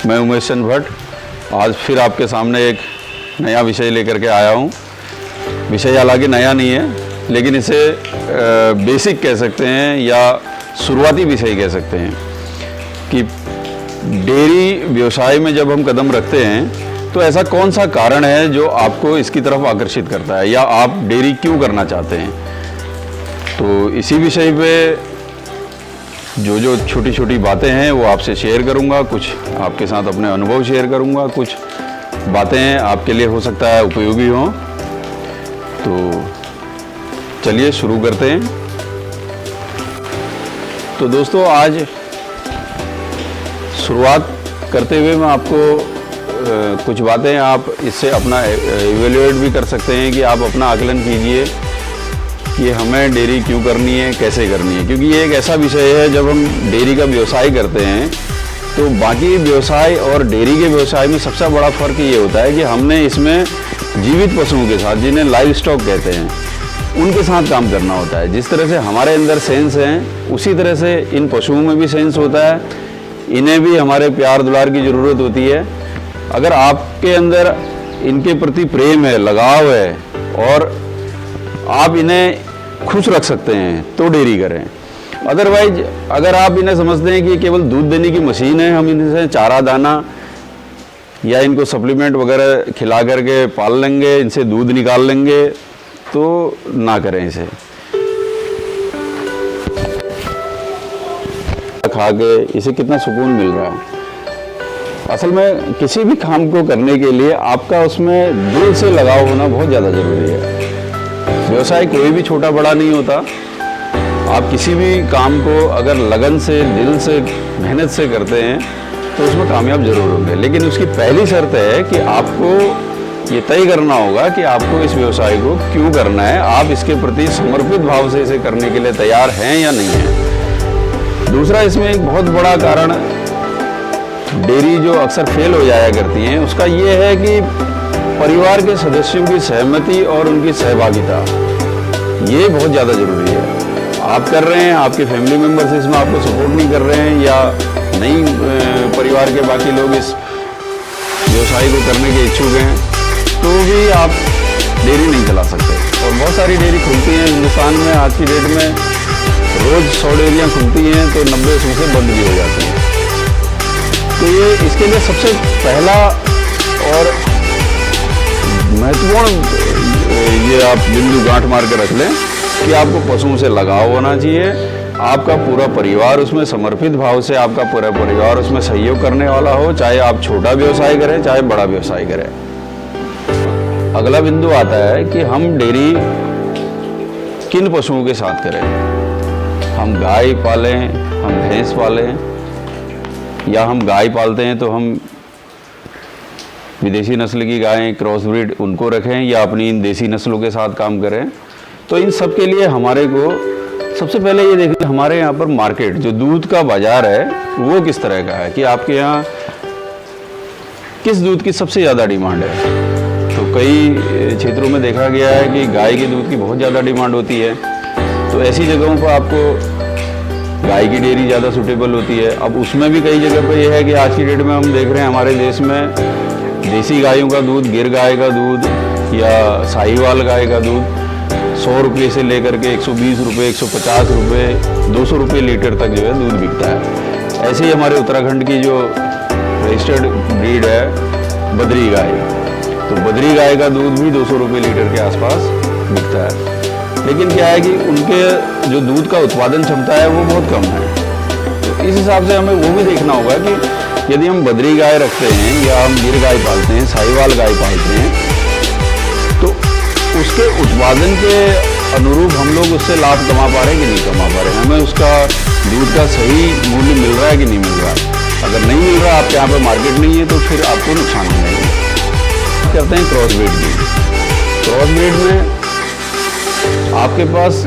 मैं उमेश चंद भट्ट आज फिर आपके सामने एक नया विषय लेकर के आया हूँ। विषय हालांकि नया नहीं है, लेकिन इसे बेसिक कह सकते हैं या शुरुआती विषय कह सकते हैं कि डेयरी व्यवसाय में जब हम कदम रखते हैं तो ऐसा कौन सा कारण है जो आपको इसकी तरफ आकर्षित करता है या आप डेयरी क्यों करना चाहते हैं। तो इसी विषय पे जो छोटी छोटी बातें हैं वो आपसे शेयर करूंगा, कुछ आपके साथ अपने अनुभव शेयर करूंगा, कुछ बातें आपके लिए हो सकता है उपयोगी हों। तो चलिए शुरू करते हैं। तो दोस्तों आज शुरुआत करते हुए मैं आपको कुछ बातें आप इससे अपना इवेल्युएट भी कर सकते हैं कि आप अपना आकलन कीजिए कि हमें डेयरी क्यों करनी है, कैसे करनी है। क्योंकि ये एक ऐसा विषय है, जब हम डेयरी का व्यवसाय करते हैं तो बाकी व्यवसाय और डेयरी के व्यवसाय में सबसे बड़ा फ़र्क ये होता है कि हमने इसमें जीवित पशुओं के साथ, जिन्हें लाइव स्टॉक कहते हैं, उनके साथ काम करना होता है। जिस तरह से हमारे अंदर सेंस हैं, उसी तरह से इन पशुओं में भी सेंस होता है। इन्हें भी हमारे प्यार दुलार की ज़रूरत होती है। अगर आपके अंदर इनके प्रति प्रेम है, लगाव है और आप इन्हें खुश रख सकते हैं तो डेयरी करें। अदरवाइज अगर आप इन्हें समझते हैं कि केवल दूध देने की मशीन है, हम इनसे चारा दाना या इनको सप्लीमेंट वगैरह खिला करके पाल लेंगे, इनसे दूध निकाल लेंगे, तो ना करें इसे। खा के इसे कितना सुकून मिल रहा है। असल में किसी भी काम को करने के लिए आपका उसमें दिल से लगाव होना बहुत ज़्यादा ज़रूरी है। व्यवसाय कोई भी छोटा बड़ा नहीं होता। आप किसी भी काम को अगर लगन से, दिल से, मेहनत से करते हैं तो उसमें कामयाब जरूर होंगे। लेकिन उसकी पहली शर्त है कि आपको ये तय करना होगा कि आपको इस व्यवसाय को क्यों करना है, आप इसके प्रति समर्पित भाव से इसे करने के लिए तैयार हैं या नहीं हैं। दूसरा, इसमें एक बहुत बड़ा कारण डेयरी जो अक्सर फेल हो जाया करती हैं, उसका ये है कि परिवार के सदस्यों की सहमति और उनकी सहभागिता, ये बहुत ज़्यादा ज़रूरी है। आप कर रहे हैं, आपके फैमिली मेम्बर्स इसमें आपको सपोर्ट नहीं कर रहे हैं या नहीं, परिवार के बाकी लोग इस व्यवसाय को करने के इच्छुक हैं, तो भी आप डेयरी नहीं चला सकते। और बहुत सारी डेयरी खुलती हैं हिंदुस्तान में आज की डेट में। रोज़ 100 डेयरियाँ खुलती हैं तो 90 उसमें से बंद भी हो जाती हैं। तो ये इसके लिए सबसे पहला और महत्वपूर्ण ये आप बिंदु गांठ मार के रख लें कि आपको पशुओं से लगाव होना चाहिए। आपका पूरा परिवार उसमें समर्पित भाव से, आपका पूरा परिवार उसमें सहयोग करने वाला हो, चाहे आप छोटा व्यवसाय करें चाहे बड़ा व्यवसाय करें। अगला बिंदु आता है कि हम डेयरी किन पशुओं के साथ करें। हम गाय पालें, हम भैंस पालें, या हम गाय पालते हैं तो हम विदेशी नस्ल की गायें, क्रॉस ब्रीड, उनको रखें या अपनी इन देसी नस्लों के साथ काम करें। तो इन सब के लिए हमारे को सबसे पहले ये देखिए, हमारे यहाँ पर मार्केट, जो दूध का बाज़ार है, वो किस तरह का है कि आपके यहाँ किस दूध की सबसे ज़्यादा डिमांड है। तो कई क्षेत्रों में देखा गया है कि गाय के दूध की बहुत ज़्यादा डिमांड होती है। तो ऐसी जगहों पर आपको गाय की डेयरी ज़्यादा सूटेबल होती है। अब उसमें भी कई जगह पर यह है कि आज की डेट में हम देख रहे हैं हमारे देश में देसी गायों का दूध, गिर गाय का दूध या साहिवाल गाय का दूध 100 रुपये से लेकर के 120 रुपये, 150 रुपये, 200 रुपये लीटर तक जो है दूध बिकता है। ऐसे ही हमारे उत्तराखंड की जो रजिस्टर्ड ब्रीड है बद्री गाय, तो बद्री गाय का दूध भी 200 रुपये लीटर के आसपास बिकता है। लेकिन क्या है कि उनके जो दूध का उत्पादन क्षमता है वो बहुत कम है। तो इस हिसाब से हमें वो भी देखना होगा कि यदि हम बद्री गाय रखते हैं या हम गिर गाय पालते हैं, साहिवाल गाय पालते हैं, तो उसके उत्पादन के अनुरूप हम लोग उससे लाभ कमा पा रहे हैं कि नहीं कमा पा रहे हैं, हमें उसका दूध का सही मूल्य मिल रहा है कि नहीं मिल रहा है। अगर नहीं मिल रहा, आपके यहाँ पर मार्केट नहीं है, तो फिर आपको नुकसान हो जाएगा। करते हैं क्रॉस ब्रीड की। क्रॉस ब्रीड में आपके पास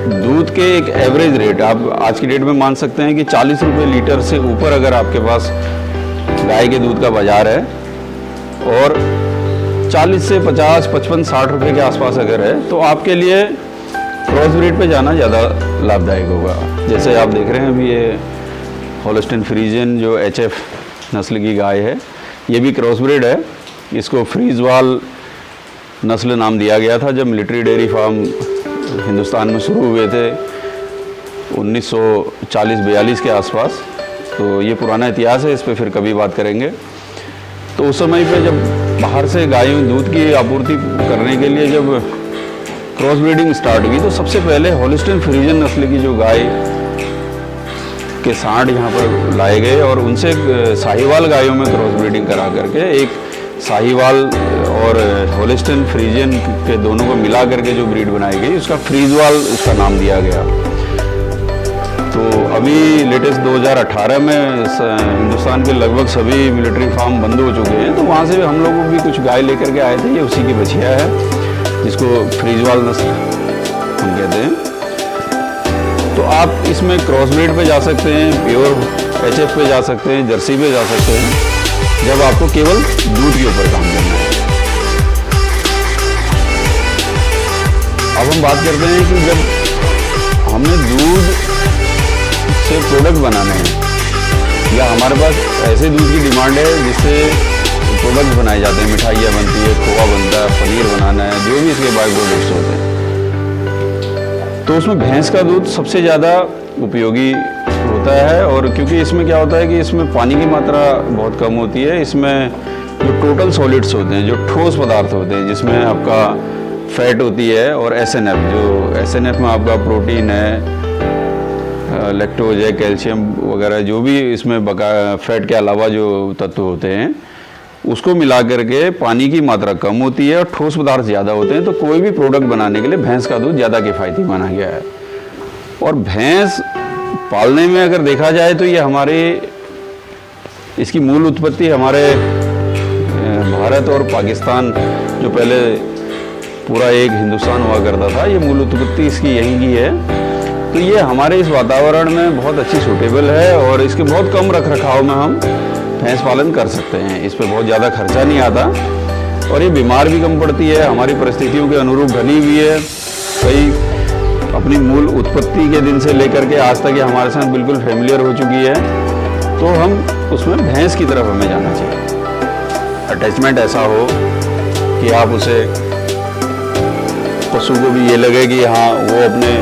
दूध के एक एवरेज रेट आप आज की डेट में मान सकते हैं कि 40 रुपये लीटर से ऊपर अगर आपके पास गाय के दूध का बाजार है और 40 से 50, 55, 60 रुपये के आसपास अगर है, तो आपके लिए क्रॉस ब्रीड पे जाना ज़्यादा लाभदायक होगा। जैसे आप देख रहे हैं अभी ये होल्स्टीन फ्रीजियन जो HF नस्ल की गाय है। ये भी क्रॉस ब्रीड है। इसको फ्रीजवाल नस्ल नाम दिया गया था जब मिलिट्री डेयरी फार्म हिंदुस्तान में शुरू हुए थे 1940-42 के आसपास। तो ये पुराना इतिहास है, इस पे फिर कभी बात करेंगे। तो उस समय पे जब बाहर से गायों दूध की आपूर्ति करने के लिए जब क्रॉस ब्रीडिंग स्टार्ट हुई तो सबसे पहले हॉलिस्टीन फ्रीजियन नस्ल की जो गाय के सांड यहाँ पर लाए गए और उनसे साहिवाल गायों में क्रॉस ब्रीडिंग करा करके एक साहिवाल और हॉलिस्टीन फ्रीजियन के दोनों को मिला करके जो ब्रीड बनाई गई उसका फ्रीजवाल उसका नाम दिया गया। तो अभी लेटेस्ट 2018 में हिंदुस्तान के लगभग सभी मिलिट्री फार्म बंद हो चुके हैं, तो वहाँ से हम लोग भी कुछ गाय लेकर के आए थे। ये उसी की बछिया है जिसको फ्रीजवाल नस्ल हम कहते हैं। तो आप इसमें क्रॉस ब्रीड पे जा सकते हैं, प्योर एचएफ पे जा सकते हैं, जर्सी पे जा सकते हैं, जब आपको केवल दूध के ऊपर काम करना है। अब हम बात करते हैं कि जब हमने दूध से प्रोडक्ट बनाने हैं या हमारे पास ऐसे दूध की डिमांड है जिससे प्रोडक्ट बनाए जाते हैं, मिठाइयाँ बनती है, खोआ बनता है, पनीर बनाना है, जो भी इसके बाई प्रोडक्ट्स होते हैं, तो उसमें भैंस का दूध सबसे ज़्यादा उपयोगी होता है। और क्योंकि इसमें क्या होता है कि इसमें पानी की मात्रा बहुत कम होती है। इसमें जो टोटल सॉलिड्स होते हैं, जो ठोस पदार्थ होते हैं, जिसमें आपका फैट होती है और एसएनएफ, जो एसएनएफ में आपका प्रोटीन है, लैक्टोज है, कैल्शियम वगैरह, जो भी इसमें फैट के अलावा जो तत्व होते हैं उसको मिला करके पानी की मात्रा कम होती है और ठोस पदार्थ ज़्यादा होते हैं। तो कोई भी प्रोडक्ट बनाने के लिए भैंस का दूध ज़्यादा किफ़ायती माना गया है। और भैंस पालने में अगर देखा जाए तो ये हमारे इसकी मूल उत्पत्ति हमारे भारत और पाकिस्तान, जो पहले पूरा एक हिंदुस्तान हुआ करता था, ये मूल उत्पत्ति इसकी यहीं की है। तो ये हमारे इस वातावरण में बहुत अच्छी सूटेबल है और इसके बहुत कम रख रखाव में हम भैंस पालन कर सकते हैं। इस पर बहुत ज़्यादा खर्चा नहीं आता और ये बीमार भी कम पड़ती है, हमारी परिस्थितियों के अनुरूप घनी भी है। कई अपनी मूल उत्पत्ति के दिन से लेकर के आज तक ये हमारे साथ बिल्कुल फेमिलियर हो चुकी है। तो हम उसमें भैंस की तरफ हमें जाना चाहिए। अटैचमेंट ऐसा हो कि आप उसे पशु को भी ये लगे कि हाँ वो अपने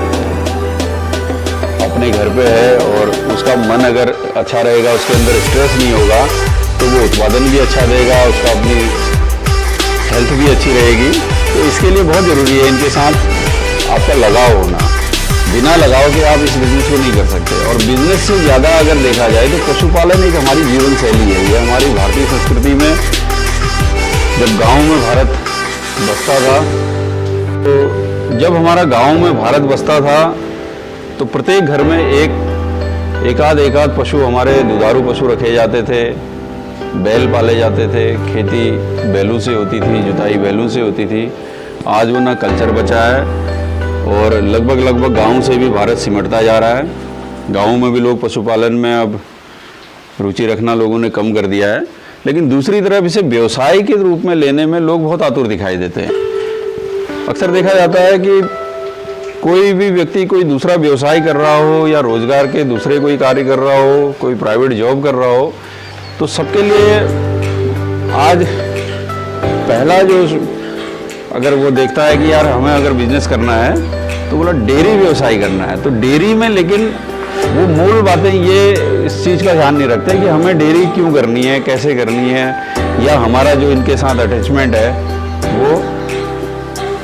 घर पे है और उसका मन अगर अच्छा रहेगा, उसके अंदर स्ट्रेस नहीं होगा, तो वो उत्पादन भी अच्छा देगा, उसका अपनी हेल्थ भी अच्छी रहेगी। तो इसके लिए बहुत ज़रूरी है इनके साथ आपका लगाव होना। बिना लगाव के आप इस बिज़नेस को नहीं कर सकते। और बिज़नेस से ज़्यादा अगर देखा जाए तो पशुपालन एक हमारी जीवन शैली है। ये हमारी भारतीय संस्कृति में, जब गाँव में भारत बसता था, तो जब हमारा गाँव में भारत बसता था तो प्रत्येक घर में एक आध पशु, हमारे दुधारू पशु रखे जाते थे, बैल पाले जाते थे, खेती बैलों से होती थी, जुताई बैलों से होती थी। आज वो ना कल्चर बचा है और लगभग गाँव से भी भारत सिमटता जा रहा है। गाँव में भी लोग पशुपालन में अब रुचि रखना लोगों ने कम कर दिया है, लेकिन दूसरी तरफ इसे व्यवसाय के रूप में लेने में लोग बहुत आतुर दिखाई देते हैं। अक्सर देखा जाता है कि कोई भी व्यक्ति कोई दूसरा व्यवसाय कर रहा हो या रोजगार के दूसरे कोई कार्य कर रहा हो, कोई प्राइवेट जॉब कर रहा हो, तो सबके लिए आज पहला जो अगर वो देखता है कि यार हमें अगर बिजनेस करना है तो बोला डेयरी व्यवसाय करना है। तो डेयरी में लेकिन वो मूल बातें ये इस चीज़ का ध्यान नहीं रखते कि हमें डेयरी क्यों करनी है, कैसे करनी है, या हमारा जो इनके साथ अटैचमेंट है वो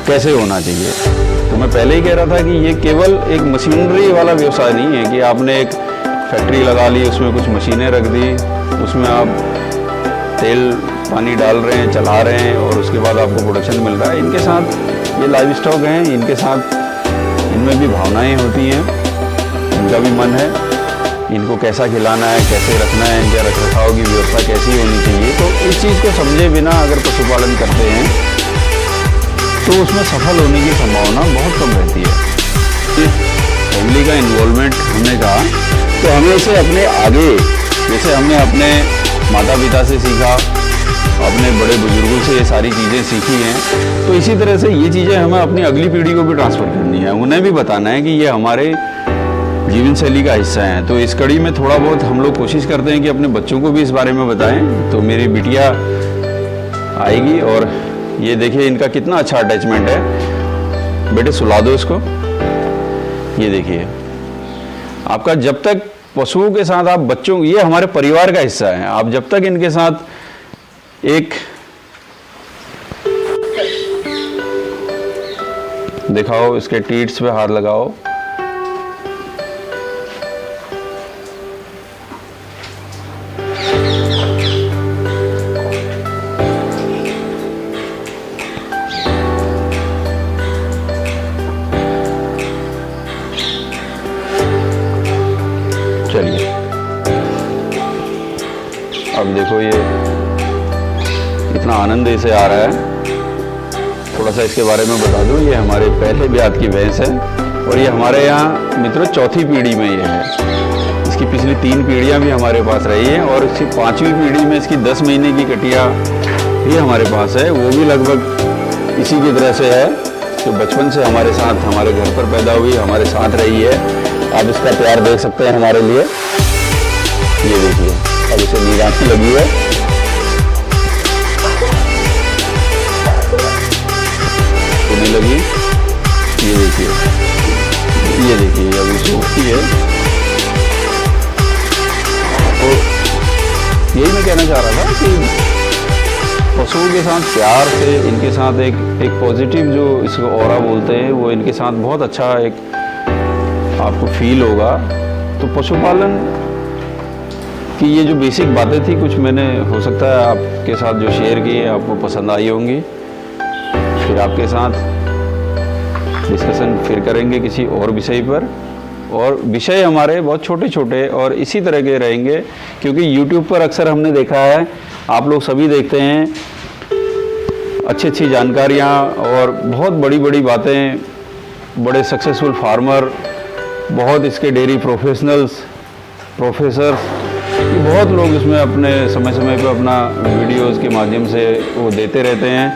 कैसे होना चाहिए। तो मैं पहले ही कह रहा था कि ये केवल एक मशीनरी वाला व्यवसाय नहीं है कि आपने एक फैक्ट्री लगा ली, उसमें कुछ मशीनें रख दी, उसमें आप तेल पानी डाल रहे हैं, चला रहे हैं और उसके बाद आपको प्रोडक्शन मिल रहा है। इनके साथ ये लाइव स्टॉक हैं, इनके साथ इनमें भी भावनाएं होती हैं, इनका भी मन है, इनको कैसा खिलाना है, कैसे रखना है, इनके रख रखाव की व्यवस्था कैसी होनी चाहिए। तो इस चीज़ को समझे बिना अगर पशुपालन करते हैं तो उसमें सफल होने की संभावना बहुत कम रहती है। फैमिली का इन्वॉल्वमेंट हमने कहा तो हमें इसे अपने आगे, जैसे हमने अपने माता पिता से सीखा, अपने बड़े बुजुर्गों से ये सारी चीज़ें सीखी हैं, तो इसी तरह से ये चीज़ें हमें अपनी अगली पीढ़ी को भी ट्रांसफ़र करनी है। उन्हें भी बताना है कि ये हमारे जीवन शैली का हिस्सा हैं। तो इस कड़ी में थोड़ा बहुत हम लोग कोशिश करते हैं कि अपने बच्चों को भी इस बारे में बताएं। तो मेरी बिटिया आएगी और ये देखिए इनका कितना अच्छा अटैचमेंट है। बेटे सुला दो इसको। ये देखिए आपका जब तक पशुओं के साथ आप बच्चों, ये हमारे परिवार का हिस्सा है, आप जब तक इनके साथ एक दिखाओ, इसके टीट्स पे हाथ लगाओ, चलिए अब देखो ये इतना आनंद इसे आ रहा है। थोड़ा सा इसके बारे में बता दूं, ये हमारे पहले ब्यात की भैंस है और ये हमारे यहाँ मित्रों चौथी पीढ़ी में ये है। इसकी पिछली 3 पीढ़ियाँ भी हमारे पास रही हैं और इसकी 5वीं पीढ़ी में इसकी 10 महीने की कटिया भी हमारे पास है। वो भी लगभग इसी की तरह से है, तो बचपन से हमारे साथ हमारे घर पर पैदा हुई, हमारे साथ रही है। आप इसका प्यार देख सकते हैं हमारे लिए। ये देखिए अब इसे नींद आने लगी है। सोने लगी। ये देखिए, ये देखिए अभी सोती है। तो यही मैं कहना चाह रहा था कि पशुओं के साथ प्यार से, इनके साथ एक पॉजिटिव जो इसको ऑरा बोलते हैं, वो इनके साथ बहुत अच्छा एक आपको फील होगा। तो पशुपालन की ये जो बेसिक बातें थी, कुछ मैंने हो सकता है आपके साथ जो शेयर किए आपको पसंद आई होंगी। फिर आपके साथ डिस्कशन फिर करेंगे किसी और विषय पर, और विषय हमारे बहुत छोटे छोटे और इसी तरह के रहेंगे, क्योंकि YouTube पर अक्सर हमने देखा है, आप लोग सभी देखते हैं, अच्छी अच्छी जानकारियाँ और बहुत बड़ी बड़ी बातें, बड़े सक्सेसफुल फार्मर, बहुत इसके डेयरी प्रोफेशनल्स, प्रोफेसर, बहुत लोग इसमें अपने समय समय पे अपना वीडियोस के माध्यम से वो देते रहते हैं।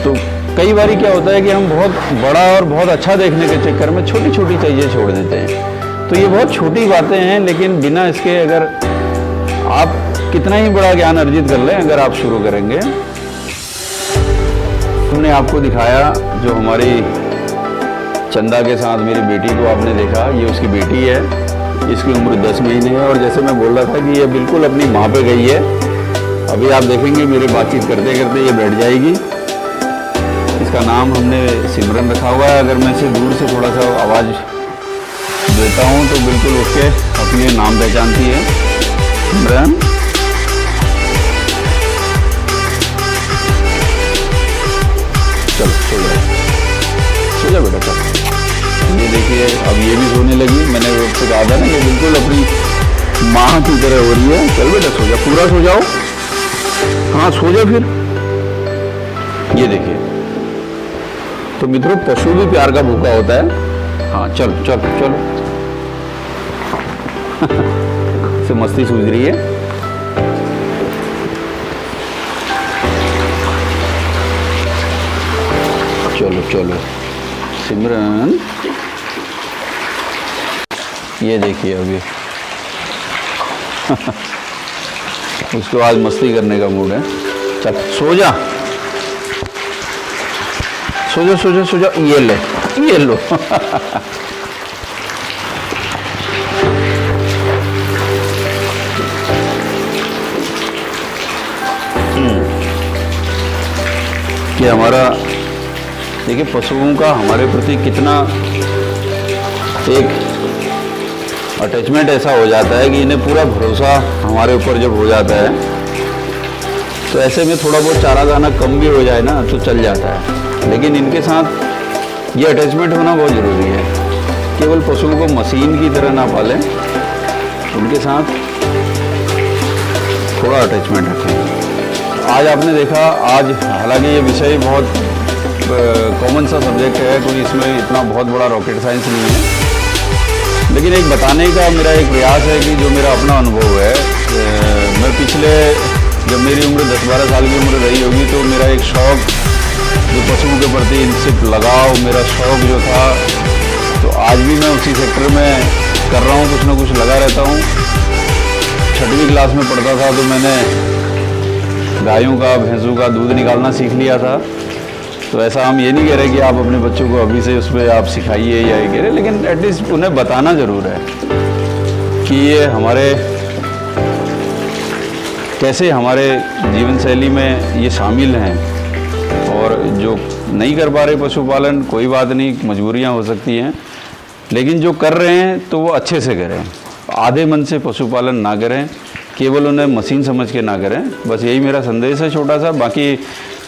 तो कई बार क्या होता है कि हम बहुत बड़ा और बहुत अच्छा देखने के चक्कर में छोटी छोटी चीज़ें छोड़ देते हैं। तो ये बहुत छोटी बातें हैं, लेकिन बिना इसके अगर आप कितना ही बड़ा ज्ञान अर्जित कर लें, अगर आप शुरू करेंगे। हमने आपको दिखाया जो हमारी चंदा के साथ मेरी बेटी को आपने देखा, ये उसकी बेटी है, इसकी उम्र 10 महीने है और जैसे मैं बोल रहा था कि ये बिल्कुल अपनी माँ पे गई है। अभी आप देखेंगे मेरे बातचीत करते करते ये बैठ जाएगी। इसका नाम हमने सिमरन रखा हुआ है। अगर मैं इसे दूर से थोड़ा सा आवाज़ देता हूँ तो बिल्कुल उसके अपने नाम पहचानती है। सिमरन, चलो सो जा बेटा, चलो। ये देखिए अब ये भी सोने लगी। मैंने उससे कहा था ना, ये बिल्कुल अपनी माँ की तरह हो रही है। चल बेटा सो जा, पूरा सो जाओ। हाँ सो जा फिर। ये देखिए, तो मित्रों पशु भी प्यार का भूखा होता है। हाँ चलो चलो चलो। से मस्ती सूझ रही है। चलो चलो सिमरन, ये देखिए अभी उसको आज मस्ती करने का मूड है। चल सो जा, सो जा, सो जा, सो जा। ये ले, ये लो। कि हमारा देखिए पशुओं का हमारे प्रति कितना एक अटैचमेंट ऐसा हो जाता है कि इन्हें पूरा भरोसा हमारे ऊपर जब हो जाता है, तो ऐसे में थोड़ा बहुत चारा दाना कम भी हो जाए ना तो चल जाता है। लेकिन इनके साथ ये अटैचमेंट होना बहुत ज़रूरी है। केवल पशुओं को मशीन की तरह ना पालें, उनके साथ थोड़ा अटैचमेंट रखें। आज आपने देखा, आज हालांकि ये विषय बहुत कॉमन सा सब्जेक्ट है, कोई इसमें इतना बहुत बड़ा रॉकेट साइंस नहीं है, लेकिन एक बताने का मेरा एक प्रयास है कि जो मेरा अपना अनुभव है। मैं पिछले, जब मेरी उम्र 10-12 साल की उम्र रही होगी, तो मेरा एक शौक़ जो पशुओं के प्रति इनसे लगाव, मेरा शौक़ जो था, तो आज भी भी मैं उसी सेक्टर में कर रहा हूँ, कुछ ना कुछ लगा रहता हूँ। 6वीं क्लास में पढ़ता था तो मैंने गायों का, भैंसों का दूध निकालना सीख लिया था। तो ऐसा हम ये नहीं कह रहे कि आप अपने बच्चों को अभी से उसमें आप सिखाइए या ये कह रहे, लेकिन एटलीस्ट उन्हें बताना ज़रूर है कि ये हमारे कैसे हमारे जीवन शैली में ये शामिल हैं। और जो नहीं कर पा रहे पशुपालन, कोई बात नहीं, मजबूरियां हो सकती हैं, लेकिन जो कर रहे हैं तो वो अच्छे से करें। आधे मन से पशुपालन ना करें, केवल उन्हें मशीन समझ के ना करें। बस यही मेरा संदेश है छोटा सा। बाकी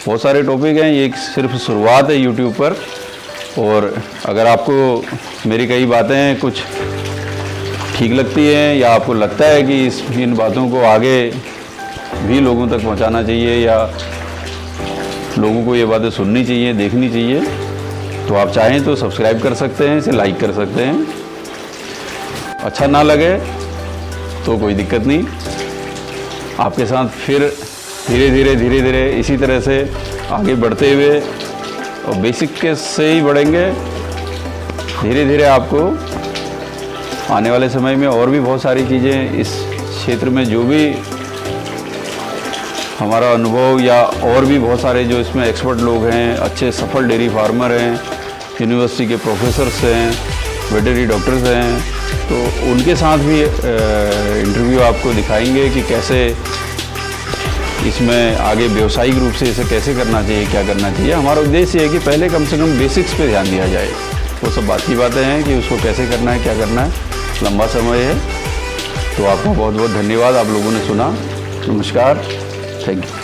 बहुत सारे टॉपिक हैं, ये सिर्फ शुरुआत है यूट्यूब पर। और अगर आपको मेरी कई बातें कुछ ठीक लगती हैं या आपको लगता है कि इन बातों को आगे भी लोगों तक पहुंचाना चाहिए या लोगों को ये बातें सुननी चाहिए, देखनी चाहिए, तो आप चाहें तो सब्सक्राइब कर सकते हैं, इसे लाइक कर सकते हैं। अच्छा ना लगे तो कोई दिक्कत नहीं, आपके साथ फिर धीरे धीरे इसी तरह से आगे बढ़ते हुए, और बेसिक के से ही बढ़ेंगे धीरे धीरे। आपको आने वाले समय में और भी बहुत सारी चीज़ें इस क्षेत्र में, जो भी हमारा अनुभव या और भी बहुत सारे जो इसमें एक्सपर्ट लोग हैं, अच्छे सफल डेयरी फार्मर हैं, यूनिवर्सिटी के प्रोफेसर्स हैं, वेटरनरी डॉक्टर्स हैं, तो उनके साथ भी इंटरव्यू आपको दिखाएंगे कि कैसे इसमें आगे व्यवसायिक रूप से इसे कैसे करना चाहिए, क्या करना चाहिए। हमारा उद्देश्य है कि पहले कम से कम बेसिक्स पे ध्यान दिया जाए। वो सब बाकी बातें हैं कि उसको कैसे करना है, क्या करना है, लंबा समय है। तो आपको बहुत बहुत धन्यवाद, आप लोगों ने सुना। नमस्कार, थैंक यू।